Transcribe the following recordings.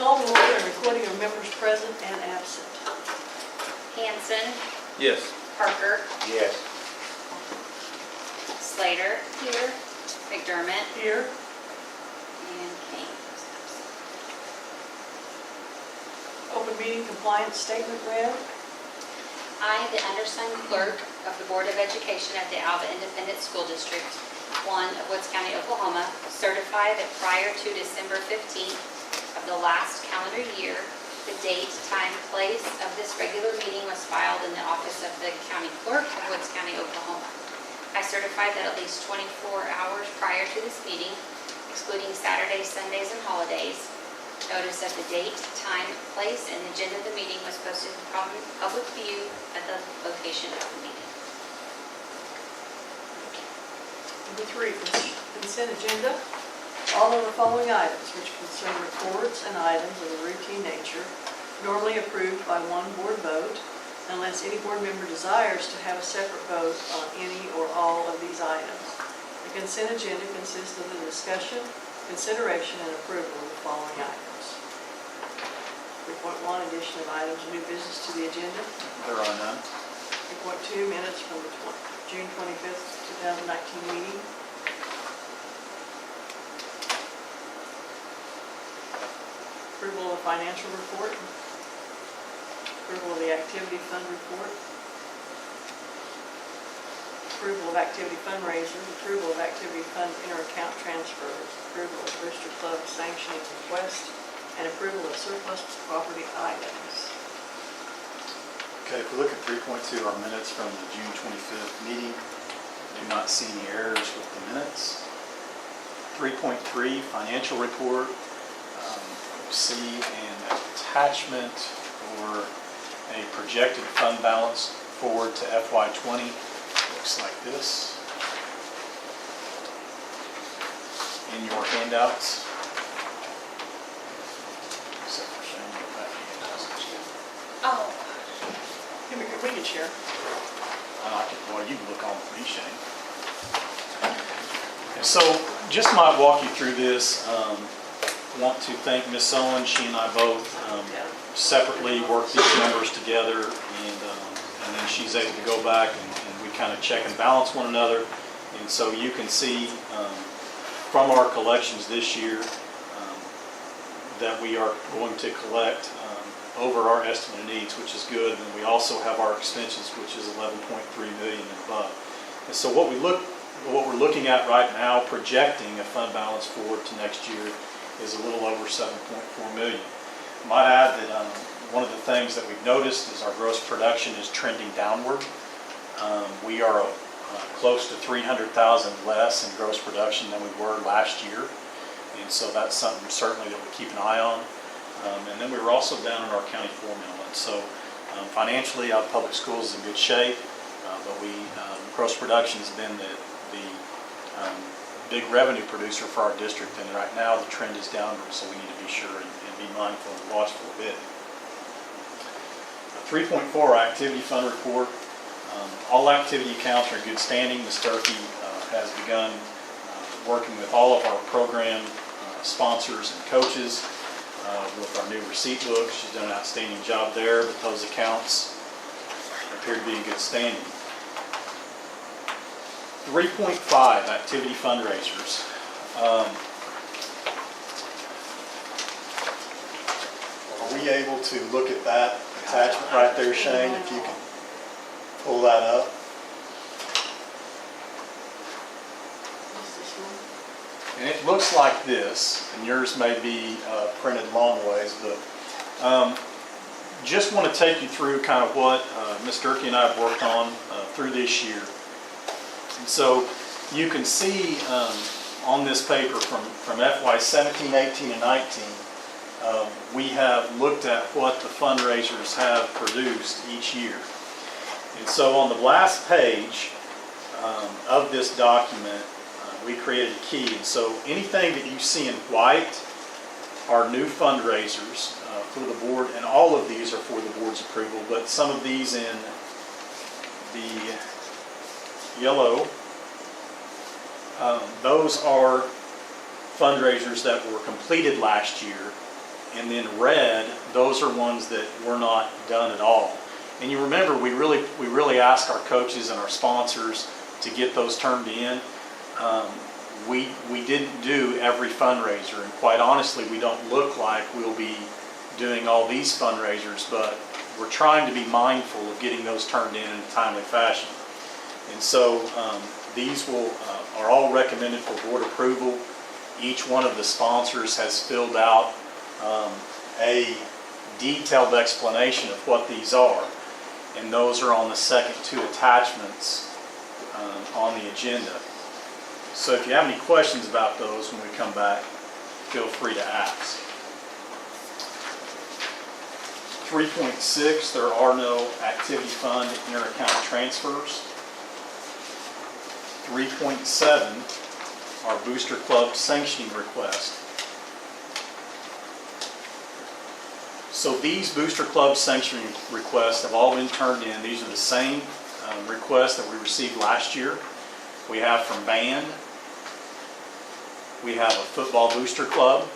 Call to order and recording of members present and absent. Hanson, Yes. Parker, Yes. Slater, here, McDermott, Here. and Kane. Open meeting compliance statement read. I, the undersigned clerk of the Board of Education at the Alva Independent School District, 1 of Woods County, Oklahoma, certify that prior to December 15th of the last calendar year, the date, time, place of this regular meeting was filed in the office of the county clerk of Woods County, Oklahoma. I certify that at least 24 hours prior to this meeting, excluding Saturdays, Sundays, and holidays, notice of the date, time, place, and agenda of the meeting was posted in public view at the location of the meeting. Number 3, consent agenda. All of the following items which concern reports and items of a routine nature, normally approved by one board vote, unless any board member desires to have a separate vote on any or all of these items. The consent agenda consists of the discussion, consideration, and approval of the following items. 3.1, addition of items of new business to the agenda. There are none. 3.2, minutes from the June 25th, 2019 meeting. Approval of the financial report. Approval of the activity fund report. Approval of activity fundraisers. Approval of activity fund inter-account transfers. Approval of Brewster Club sanctioning request. And approval of surplus property items. Okay, if we look at 3.2, our minutes from the June 25th meeting, do not see any errors with the minutes. 3.3, financial report, see an attachment or a projected fund balance forward to FY20. Looks like this in your handouts. Except for Shane, go back to handouts. Oh. We can share. Well, you can look on with me, Shane. And so, just might walk you through this. Want to thank Ms. Owen. She and I both separately worked these numbers together, and then she's able to go back and we kind of check and balance one another. And so you can see from our collections this year that we are going to collect over our estimate of needs, which is good. And we also have our expenses, which is 11.3 million and above. And so what we're looking at right now, projecting a fund balance forward to next year, is a little over 7.4 million. I might add that one of the things that we've noticed is our gross production is trending downward. We are close to 300,000 less in gross production than we were last year, and so that's something certainly that we keep an eye on. And then we were also down in our county formula, and so financially our public schools is in good shape, but gross production has been the big revenue producer for our district, and right now the trend is downward, so we need to be sure and be mindful and watchful of it. 3.4, activity fund report. All activity accounts are in good standing. Ms. Turkey has begun working with all of our program sponsors and coaches with our new receipt book. She's done an outstanding job there, but those accounts appear to be in good standing. 3.5, activity fundraisers. Are we able to look at that attachment right there, Shane, if you can pull that up? And it looks like this, and yours may be printed long ways, but just want to take you through kind of what Ms. Durkee and I have worked on through this year. And so you can see on this paper from FY 17, 18, and 19, we have looked at what the fundraisers have produced each year. And so on the last page of this document, we created a key. And so anything that you see in white are new fundraisers for the board, and all of these are for the board's approval, but some of these in the yellow, those are fundraisers that were completed last year And then red, those are ones that were not done at all. And you remember, we really ask our coaches and our sponsors to get those turned in. We didn't do every fundraiser, and quite honestly, we don't look like we'll be doing all these fundraisers, but we're trying to be mindful of getting those turned in a timely fashion. And so these are all recommended for board approval. Each one of the sponsors has filled out a detailed explanation of what these are, and those are on the second two attachments on the agenda. So if you have any questions about those when we come back, feel free to ask. 3.6, there are no activity fund inter-account transfers. 3.7, our Booster Club sanctioning request. So these Booster Club sanctioning requests have all been turned in. These are the same requests that we received last year. We have from band, we have a football booster club,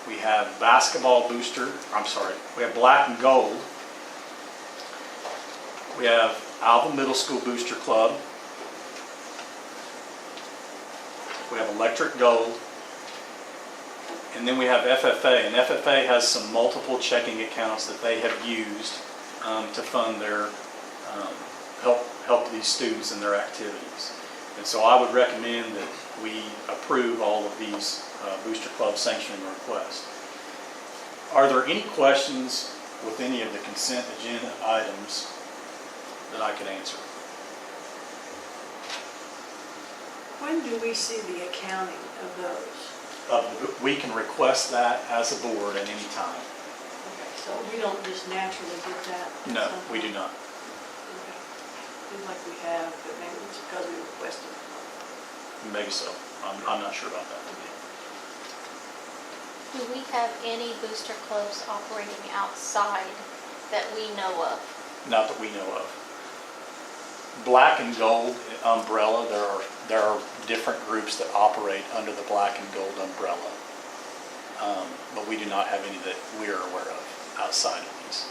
we have basketball booster, we have black and gold, we have Alva Middle School Booster Club, we have electric gold, and then we have FFA, and FFA has some multiple checking accounts that they have used to fund their help these students in their activities. And so I would recommend that we approve all of these Booster Club sanctioning requests. Are there any questions with any of the consent agenda items that I could answer? When do we see the accounting of those? We can request that as a board at any time. Okay, so we don't just naturally get that? No, we do not. Okay. Seems like we have, but maybe it's because we requested. Maybe so. I'm not sure about that. Do we have any booster clubs operating outside that we know of? Not that we know of. Black and gold umbrella, there are different groups that operate under the black and gold umbrella. But we do not have any that we are aware of outside of these.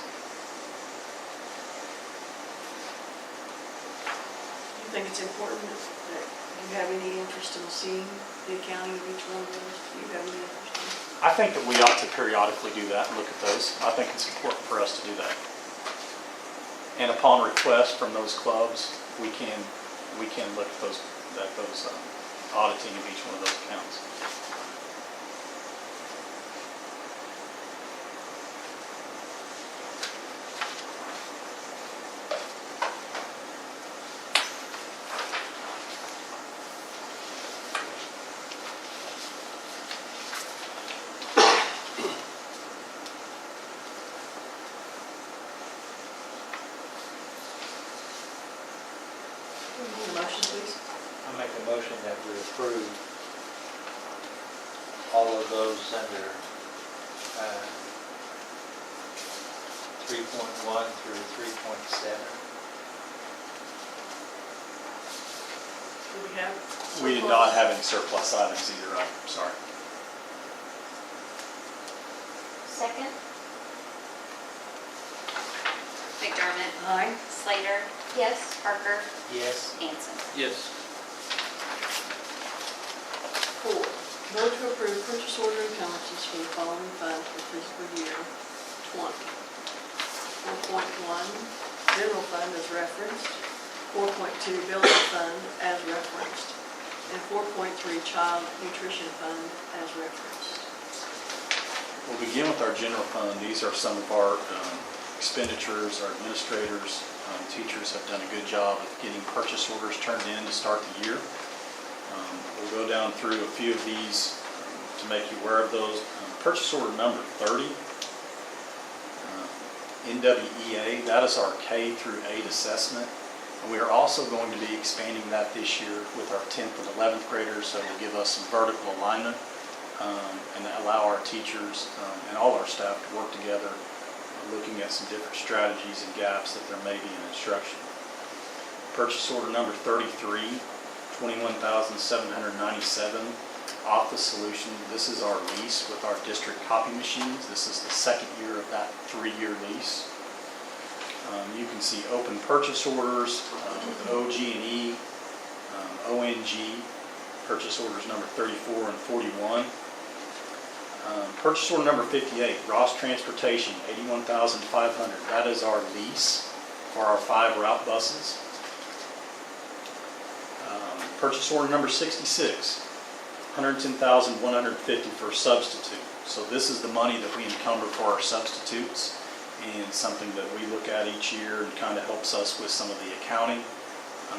Do you think it's important that you have any interest in seeing the accounting of each one of those? Do you have any interest in it? I think that we ought to periodically do that and look at those. I think it's important for us to do that. And upon request from those clubs, we can look at those auditing of each one of those accounts. Motion, please. I make a motion that we approve all of those under 3.1 through 3.7. Do we have? We did not have any surplus items either, I'm sorry. Second? McDermott, Aye. Slater, Yes. Parker, Yes. Hanson. Yes. 4, vote to approve purchase order encumbrances for the following funds for fiscal year 20. 4.1, general fund as referenced. 4.2, building fund as referenced. And 4.3, child nutrition fund as referenced. We'll begin with our general fund. These are some of our expenditures. Our administrators, teachers have done a good job of getting purchase orders turned in to start the year. We'll go down through a few of these to make you aware of those. Purchase order number 30, NWEA, that is our K through 8 assessment. And we are also going to be expanding that this year with our 10th and 11th graders, so it will give us some vertical alignment and allow our teachers and all our staff to work together, looking at some different strategies and gaps that there may be in instruction. Purchase order number 33, $21,797. Alva solution. This is our lease with our district copy machines. This is the second year of that 3-year lease. You can see open purchase orders with OG&E, ONG, purchase orders number 34 and 41. Purchase order number 58, Ross Transportation, $81,500. That is our lease for our 5 route buses. Purchase order number 66, $110,150 for substitute. So this is the money that we encumber for our substitutes, and something that we look at each year and kind of helps us with some of the accounting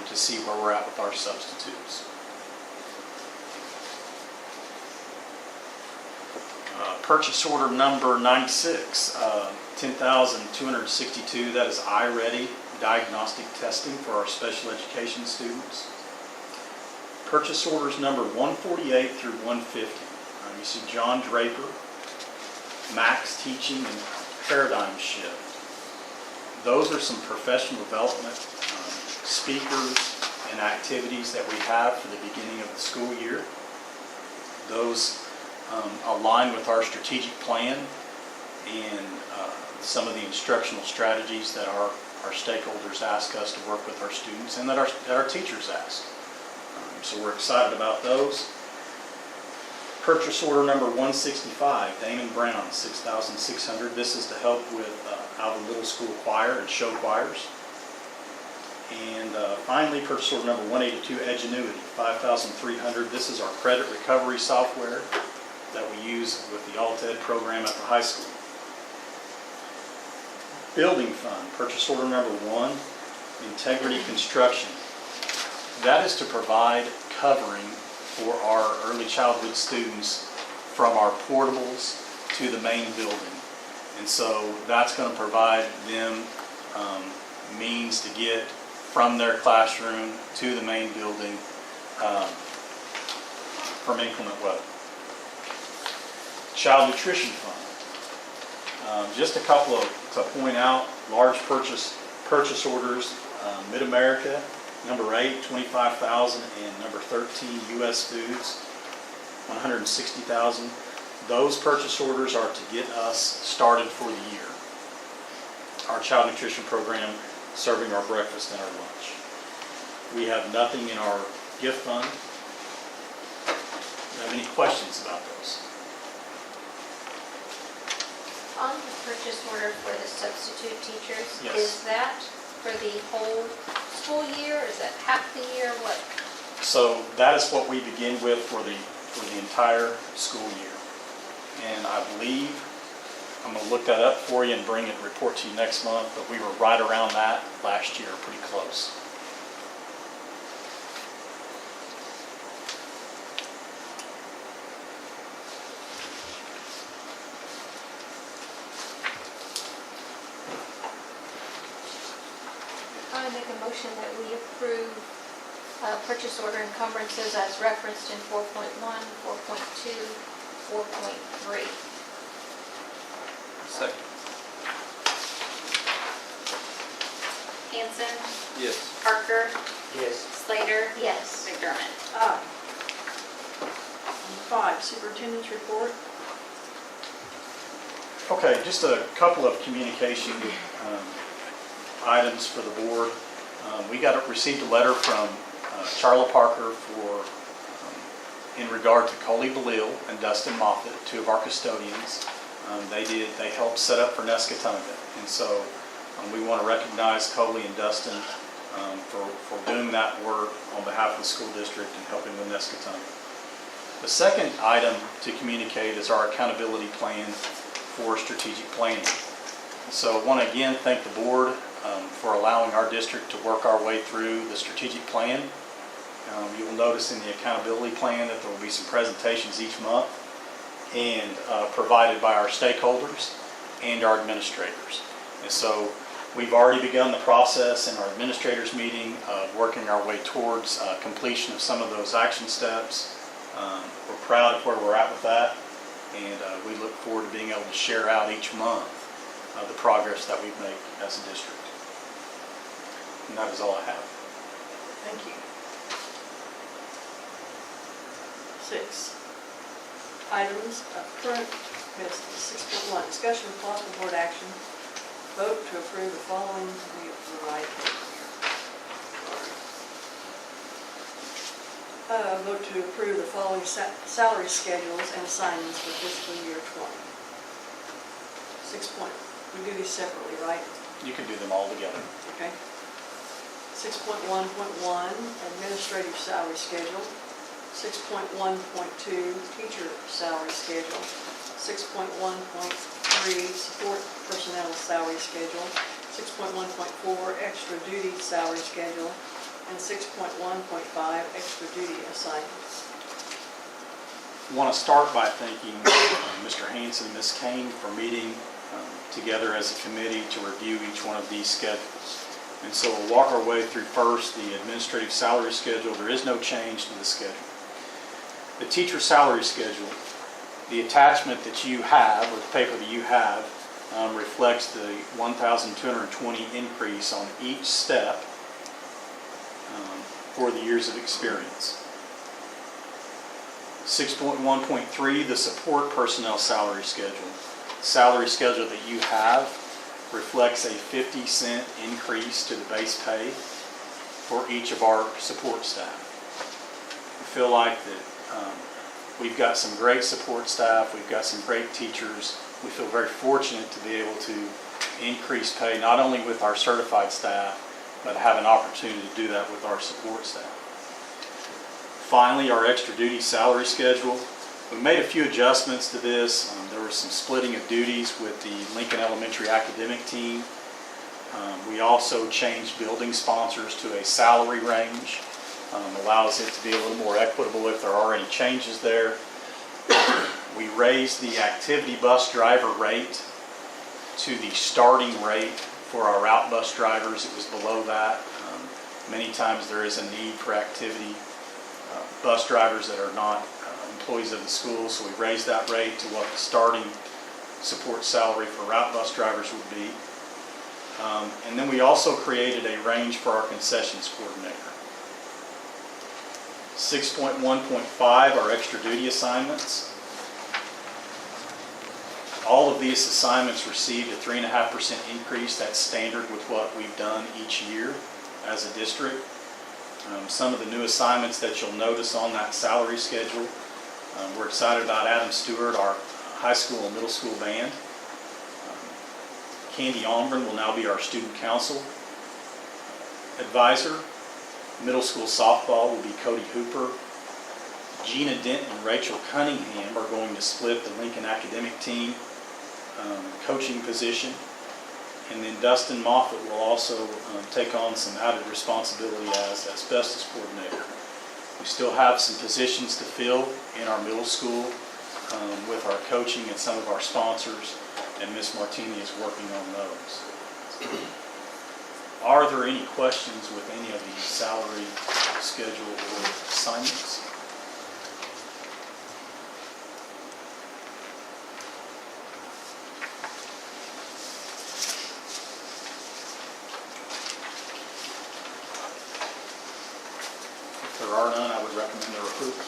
to see where we're at with our substitutes. Purchase order number 96, $10,262. That is iReady diagnostic testing for our special education students. Purchase orders number 148 through 150. You see John Draper, Max Teaching, and Paradigm Shift. Those are some professional development speakers and activities that we have for the beginning of the school year. Those align with our strategic plan and some of the instructional strategies that our stakeholders ask us to work with our students and that our teachers ask. So we're excited about those. Purchase order number 165, Damon Brown, $6,600. This is to help with Alva Middle School choir and show choirs. And finally, purchase order number 182, Edgenuity, $5,300. This is our credit recovery software that we use with the Alt-Ed program at the high school. Building fund, purchase order number 1, Integrity Construction. That is to provide covering for our early childhood students from our portables to the main building. And so that's going to provide them means to get from their classroom to the main building from inclement weather. Child Nutrition Fund. Just a couple of, to point out, large purchase orders. Mid-America, number 8, $25,000, and number 13, U.S. Foods, $160,000. Those purchase orders are to get us started for the year. Our child nutrition program serving our breakfast and our lunch. We have nothing in our gift fund. Do you have any questions about those? On the purchase order for the substitute teachers, Yes. is that for the whole school year? Is that half the year? What? So that is what we begin with for the entire school year. And I believe, I'm going to look that up for you and bring it and report to you next month, but we were right around that last year, pretty close. I make a motion that we approve purchase order encumbrances as referenced in 4.1, 4.2, 4.3. Second. Hanson, Yes. Parker, Yes. Slater, Yes. McDermott. Aye. Number 5, Superintendent's Report. Okay, just a couple of communication items for the board. We received a letter from Charla Parker in regard to Coley Belil and Dustin Moffett, 2 of our custodians. They helped set up for Nescatonga, and so we want to recognize Coley and Dustin for doing that work on behalf of the school district and helping with Nescatonga. The second item to communicate is our accountability plan for strategic planning. So I want to again thank the board for allowing our district to work our way through the strategic plan. You will notice in the accountability plan that there will be some presentations each month and provided by our stakeholders and our administrators. And so we've already begun the process in our administrators meeting of working our way towards completion of some of those action steps. We're proud of where we're at with that, and we look forward to being able to share out each month the progress that we've made as a district. And that is all I have. Thank you. 6, items of current business. 6.1, discussion of possible board action, vote to approve the following, vote to approve the following salary schedules and assignments for fiscal year 20. 6 point, we do these separately, right? You can do them all together. Okay. 6.1.1, administrative salary schedule. 6.1.2, teacher salary schedule. 6.1.3, support personnel salary schedule. 6.1.4, extra duty salary schedule. And 6.1.5, extra duty assignments. I want to start by thanking Mr. Hanson and Ms. Kane for meeting together as a committee to review each one of these schedules. And so we'll walk our way through first the administrative salary schedule. There is no change to the schedule. The teacher salary schedule, the attachment that you have, or the paper that you have, reflects the 1,220 increase on each step for the years of experience. 6.1.3, the support personnel salary schedule. The salary schedule that you have reflects a 50-cent increase to the base pay for each of our support staff. We feel like that we've got some great support staff, we've got some great teachers. We feel very fortunate to be able to increase pay not only with our certified staff, but have an opportunity to do that with our support staff. Finally, our extra duty salary schedule. We made a few adjustments to this. There was some splitting of duties with the Lincoln Elementary academic team. We also changed building sponsors to a salary range. Allows it to be a little more equitable if there are any changes there. We raised the activity bus driver rate to the starting rate for our route bus drivers. It was below that. Many times there is a need for activity bus drivers that are not employees of the school, so we raised that rate to what the starting support salary for route bus drivers would be. And then we also created a range for our concessions coordinator. 6.1.5, our extra duty assignments. All of these assignments received a 3.5% increase. That's standard with what we've done each year as a district. Some of the new assignments that you'll notice on that salary schedule, we're excited about Adam Stewart, our high school and middle school band. Candy Ombrun will now be our student council advisor. Middle school softball will be Cody Hooper. Gina Denton and Rachel Cunningham are going to split the Lincoln academic team coaching position. And then Dustin Moffett will also take on some added responsibility as asbestos coordinator. We still have some positions to fill in our middle school with our coaching and some of our sponsors, and Ms. Martini is working on those. Are there any questions with any of the salary schedule or assignments? If there are none, I would recommend their approval.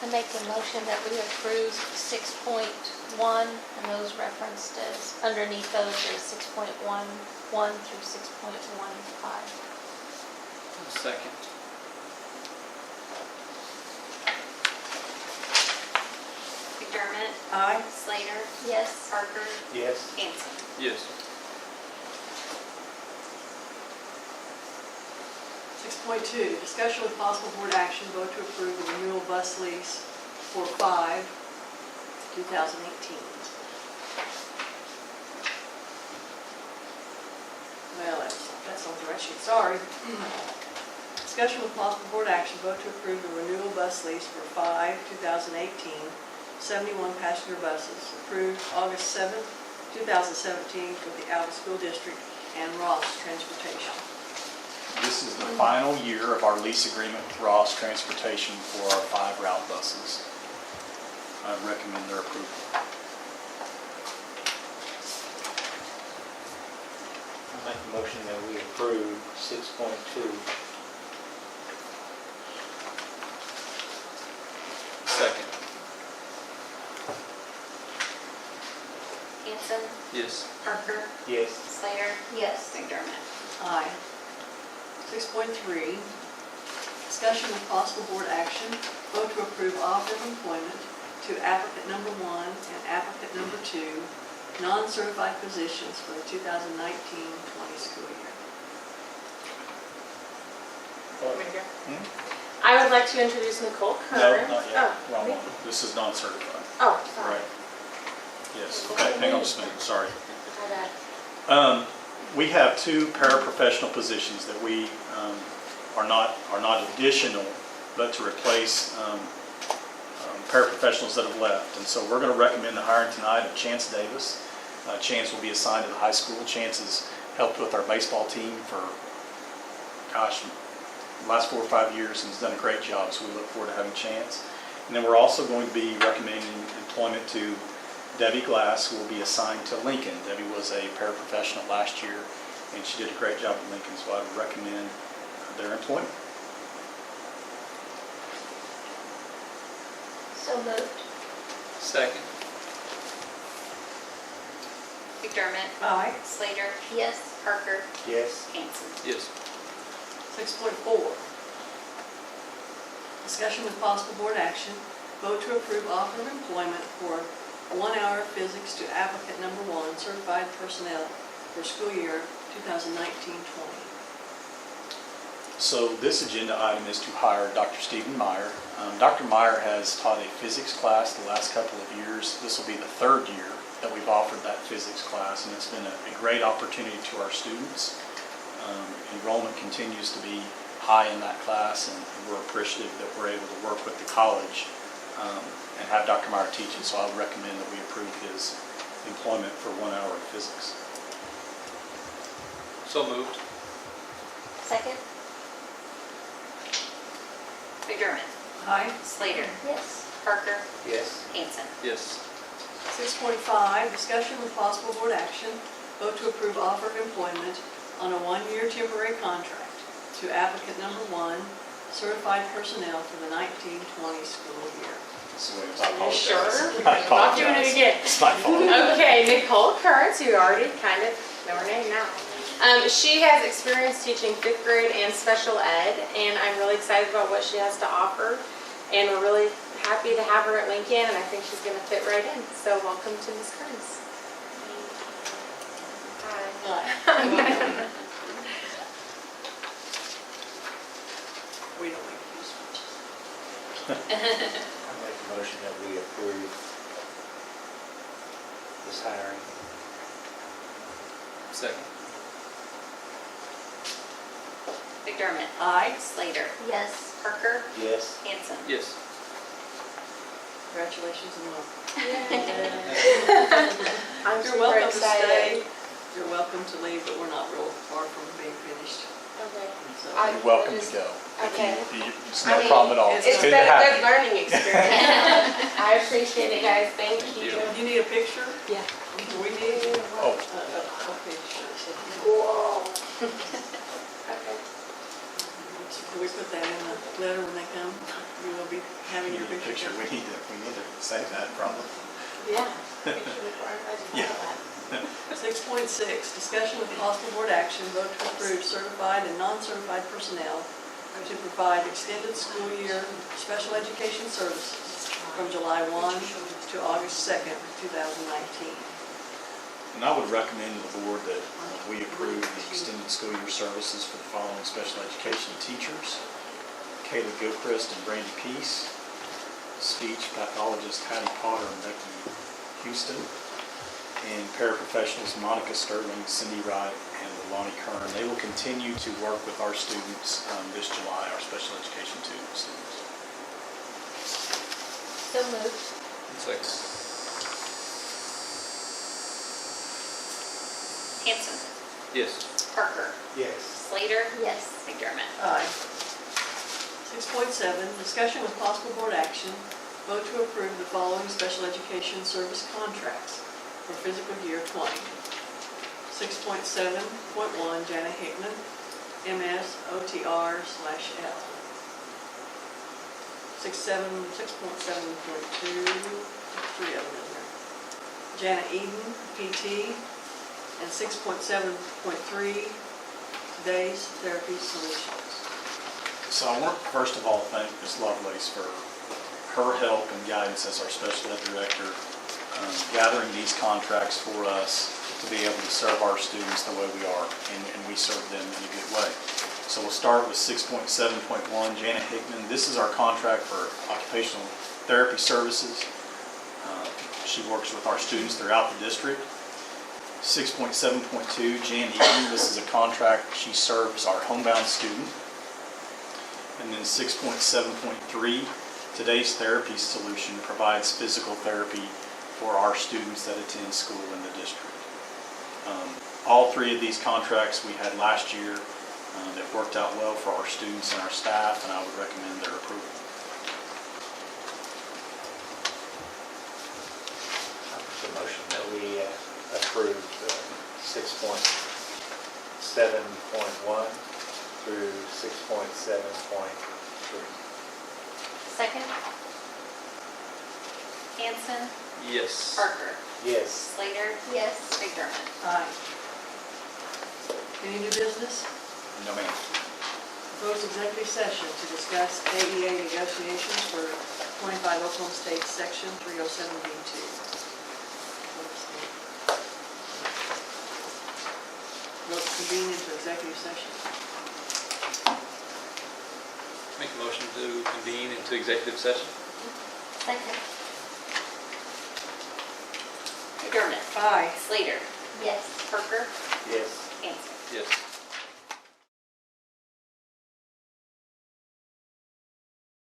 I make a motion that we approve 6.1, and those referenced as, underneath those is 6.11 through 6.15. Second. McDermott, Aye. Slater, Yes. Parker, Yes. Hanson. Yes. 6.2, discussion with possible board action, vote to approve the renewal bus lease for 5/2018. Well, that's on the right sheet, sorry. Discussion with possible board action, vote to approve the renewal bus lease for 5/2018, 71 passenger buses, approved August 7th, 2017 for the Alva School District and Ross Transportation. This is the final year of our lease agreement with Ross Transportation for our 5 route buses. I recommend their approval. Make a motion that we approve 6.2. Second. Hanson, Yes. Parker, Yes. Slater, Yes. McDermott. Aye. 6.3, discussion with possible board action, vote to approve offer of employment to applicant number 1 and applicant number 2, non-certified positions for the 2019-20 school year. I would like to introduce Nicole No, Kern. not yet. Wrong one. This is non-certified. Oh, sorry. Right. Yes, okay, hang on just a minute, sorry. My bad. We have two paraprofessional positions that we are not additional, but to replace paraprofessionals that have left. And so we're going to recommend the hiring tonight of Chance Davis. Chance will be assigned to the high school. Chance has helped with our baseball team for, gosh, the last 4 or 5 years and has done a great job, so we look forward to having Chance. And then we're also going to be recommending employment to Debbie Glass, who will be assigned to Lincoln. Debbie was a paraprofessional last year, and she did a great job at Lincoln, so I would recommend their employment. So moved. Second. McDermott, Aye. Slater, Yes. Parker, Yes. Hanson. Yes. 6.4, discussion with possible board action, vote to approve offer of employment for 1 hour of physics to applicant number 1, certified personnel for school year 2019-20. So this agenda item is to hire Dr. Stephen Meyer. Dr. Meyer has taught a physics class the last couple of years. This will be the 3rd year that we've offered that physics class, and it's been a great opportunity to our students. Enrollment continues to be high in that class, and we're appreciative that we're able to work with the college and have Dr. Meyer teach it. So I would recommend that we approve his employment for 1 hour of physics. So moved. Second? McDermott, Aye. Slater, Yes. Parker, Yes. Hanson. Yes. 6.5, discussion with possible board action, vote to approve offer of employment on a 1-year temporary contract to applicant number 1, certified personnel for the 19-20 school year. That's the way it is. I apologize. Sure. I Not doing it apologize. again. It's my fault. Okay, Nicole Kurtz, who you already kind of know her name now. She has experience teaching 5th grade and special ed, and I'm really excited about what she has to offer. And we're really happy to have her at Lincoln, and I think she's going to fit right in. So welcome to Ms. Kearns. Hi. We don't make use of I make a motion that we approve this hiring. Second. McDermott, Aye. Slater, Yes. Parker, Yes. Hanson. Yes. Congratulations and welcome. I'm You're super welcome to excited. stay. You're welcome to leave, but we're not real far from being finished. Okay. So, I- You're welcome to just- go. Okay. It's I no mean, problem at all. it's It's good been to a have good you. learning experience. I appreciate it, guys. Thank you. You need a picture? Yeah. We need. Oh. Okay, sure. Whoa. Okay. Can we put that in the letter when they come? You will be having We your need a picture. picture. We need to save that probably. Yeah. 6.6, discussion with possible board action, vote to approve certified and non-certified personnel to provide extended school year special education services from July 1 to August 2nd, 2019. And I would recommend to the board that we approve the extended school year services for the following special education teachers: Kayla Gilchrist and Brandy Peace, speech pathologist Hattie Potter and Becky Houston, and paraprofessionals Monica Sterling, Cindy Wright, and Lonnie Kern. They will continue to work with our students this July, our special education students. So moved. Second. Hanson, Yes. Parker, Yes. Slater, Yes. McDermott. Aye. 6.7, discussion with possible board action, vote to approve the following special education service contracts for fiscal year 20. 6.7.1, Jana Hickman, MS, OTR/L. 6.7.2, three of them in there. Jana Eden, PT, and 6.7.3, Today's Therapy Solutions. So I want to first of all thank Ms. Lovelace for her help and guidance as our special ed director, gathering these contracts for us to be able to serve our students the way we are, and we serve them in a good way. So we'll start with 6.7.1, Jana Hickman. This is our contract for occupational therapy services. She works with our students throughout the district. 6.7.2, Jan Eaton. This is a contract. She serves our homebound student. And then 6.7.3, Today's Therapy Solution provides physical therapy for our students that attend school in the district. All three of these contracts we had last year. It worked out well for our students and our staff, and I would recommend their approval. I make a motion that we approve 6.7.1 through 6.7.3. Second? Hanson, Yes. Parker, Yes. Slater, Yes. McDermott. Aye. Any new business? No, ma'am. Proposed executive session to discuss AEA negotiations for 25 Oklahoma State Section 307B2. Vote to convene into executive session. Make a motion to convene into executive session? Second? McDermott, Aye. Slater, Yes. Parker, Yes.